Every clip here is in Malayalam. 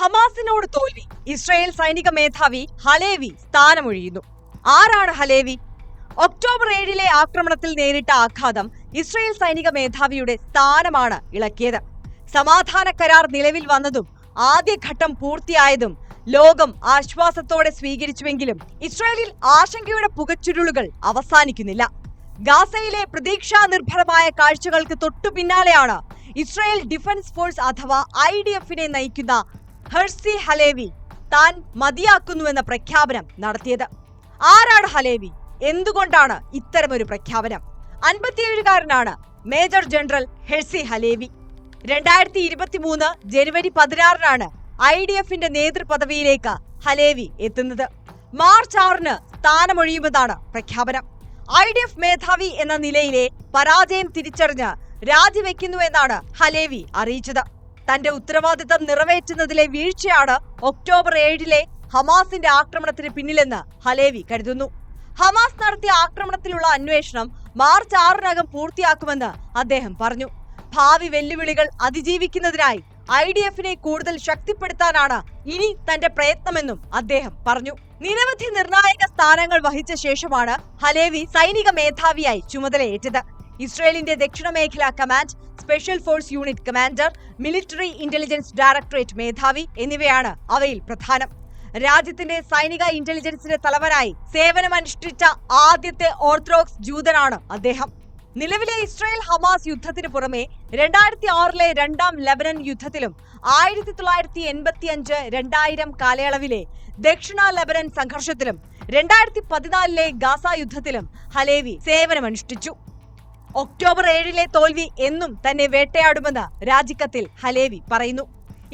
ഹമാസിനോട് തോൽവി. ഇസ്രായേൽ സൈനിക മേധാവി ഹലേവി സ്ഥാനമൊഴിയുന്നു. ആരാണ് ഹലേവി? ഒക്ടോബർ 7 ആക്രമണത്തിൽ നേരിട്ട ആഘാതം ഇസ്രായേൽ സൈനിക മേധാവിയുടെ സ്ഥാനമാണ് ഇളക്കിയത്. സമാധാന കരാർ നിലവിൽ വന്നതും ആദ്യഘട്ടം പൂർത്തിയായതും ലോകം ആശ്വാസത്തോടെ സ്വീകരിച്ചുവെങ്കിലും ഇസ്രായേലിൽ ആശങ്കയുടെ പുകച്ചുരുളുകൾ അവസാനിക്കുന്നില്ല. ഗാസയിലെ പ്രതീക്ഷാ നിർഭരമായ കാഴ്ചകൾക്ക് തൊട്ടു പിന്നാലെയാണ് ഇസ്രായേൽ ഡിഫൻസ് ഫോഴ്സ് അഥവാ IDFനെ നയിക്കുന്ന ഹെർസി ഹലേവി താൻ മതിയാക്കുന്നുവെന്ന പ്രഖ്യാപനം നടത്തിയത്. ആരാണ് ഹലേവി? എന്തുകൊണ്ടാണ് ഇത്തരമൊരു പ്രഖ്യാപനം? 57-കാരനാണ് മേജർ ജനറൽ ഹെർസി ഹലേവി. 2023 ജനുവരി 16 IDFന്റെ നേതൃപദവിയിലേക്ക് ഹലേവി എത്തുന്നത്. മാർച്ച് 6 സ്ഥാനമൊഴിയുമെന്നാണ് പ്രഖ്യാപനം. IDF മേധാവി എന്ന നിലയിലെ പരാജയം തിരിച്ചറിഞ്ഞ് രാജിവെക്കുന്നുവെന്നാണ് ഹലേവി അറിയിച്ചത്. തന്റെ ഉത്തരവാദിത്തം നിറവേറ്റുന്നതിലെ വീഴ്ചയാണ് ഒക്ടോബർ 7 ഹമാസിന്റെ ആക്രമണത്തിന് പിന്നിലെന്ന് ഹലേവി കരുതുന്നു. ഹമാസ് നടത്തിയ ആക്രമണത്തിലുള്ള അന്വേഷണം മാർച്ച് 6 പൂർത്തിയാക്കുമെന്ന് അദ്ദേഹം പറഞ്ഞു. ഭാവി വെല്ലുവിളികൾ അതിജീവിക്കുന്നതിനായി IDFനെ കൂടുതൽ ശക്തിപ്പെടുത്താനാണ് ഇനി തന്റെ പ്രയത്നമെന്നും അദ്ദേഹം പറഞ്ഞു. നിരവധി നിർണായക സ്ഥാനങ്ങൾ വഹിച്ച ശേഷമാണ് ഹലേവി സൈനിക മേധാവിയായി ചുമതലയേറ്റത്. ഇസ്രായേലിന്റെ ദക്ഷിണ മേഖല command, special force unit commander, military intelligence directorate മേധാവി എന്നിവയാണ് അവയിൽ പ്രധാനം. രാജ്യത്തിന്റെ സൈനിക ഇന്റലിജൻസിന്റെ തലവനായി സേവനമനുഷ്ഠിച്ച ആദ്യത്തെ ഓർത്തഡോക്സ് ജൂതനാണ് അദ്ദേഹം. നിലവിലെ ഇസ്രായേൽ ഹമാസ് യുദ്ധത്തിന് പുറമെ 2006 രണ്ടാം ലെബനൻ യുദ്ധത്തിലും 1985-2000 കാലയളവിലെ ദക്ഷിണ ലെബനൻ സംഘർഷത്തിലും 2014 ഗാസ യുദ്ധത്തിലും ഹലേവി സേവനമനുഷ്ഠിച്ചു. ഒക്ടോബർ 7 തോൽവി എന്നും തന്നെ വേട്ടയാടുമെന്ന് രാജിക്കത്തിൽ ഹലേവി പറയുന്നു.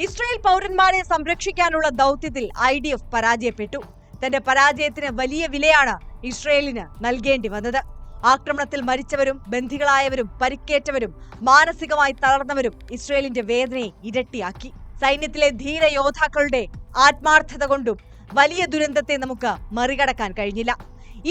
ഇസ്രായേൽ പൗരന്മാരെ സംരക്ഷിക്കാനുള്ള ദൗത്യത്തിൽ IDF പരാജയപ്പെട്ടു. തന്റെ പരാജയത്തിന് വലിയ വിലയാണ് ഇസ്രായേലിന് നൽകേണ്ടി വന്നത്. ആക്രമണത്തിൽ മരിച്ചവരും ബന്ദികളായവരും പരിക്കേറ്റവരും മാനസികമായി തളർന്നവരും ഇസ്രായേലിന്റെ വേദനയെ ഇരട്ടിയാക്കി. സൈന്യത്തിലെ ധീര യോദ്ധാക്കളുടെ ആത്മാർത്ഥത കൊണ്ടും വലിയ ദുരന്തത്തെ നമുക്ക് മറികടക്കാൻ കഴിഞ്ഞില്ല.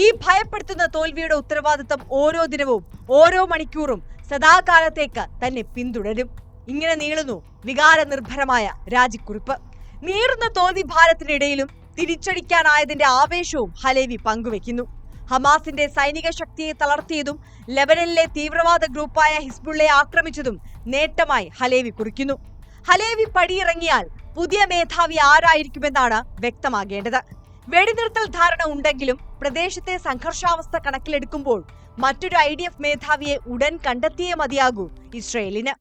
ഈ ഭയപ്പെടുത്തുന്ന തോൽവിയുടെ ഉത്തരവാദിത്തം ഓരോ ദിനവും ഓരോ മണിക്കൂറും സദാകാലത്തേക്ക് തന്നെ പിന്തുടരും. ഇങ്ങനെ നീളുന്നു വികാരനിർഭരമായ രാജിക്കുറിപ്പ്. നീറുന്ന തോൽവി ഭാരത്തിനിടയിലും തിരിച്ചടിക്കാനായതിന്റെ ആവേശവും ഹലേവി പങ്കുവെക്കുന്നു. ഹമാസിന്റെ സൈനിക ശക്തിയെ തളർത്തിയതും ലെബനനിലെ തീവ്രവാദ ഗ്രൂപ്പായ ഹിസ്ബുള്ളയെ ആക്രമിച്ചതും നേട്ടമായി ഹലേവി കുറിക്കുന്നു. ഹലേവി പടിയിറങ്ങിയാൽ പുതിയ മേധാവി ആരായിരിക്കുമെന്നാണ് വ്യക്തമാകേണ്ടത്. വെടിനിർത്തൽ ധാരണ ഉണ്ടെങ്കിലും പ്രദേശത്തെ സംഘർഷാവസ്ഥ കണക്കിലെടുക്കുമ്പോൾ മറ്റൊരു IDF മേധാവിയെ ഉടൻ കണ്ടെത്തിയേ മതിയാകൂ ഇസ്രായേലിന്.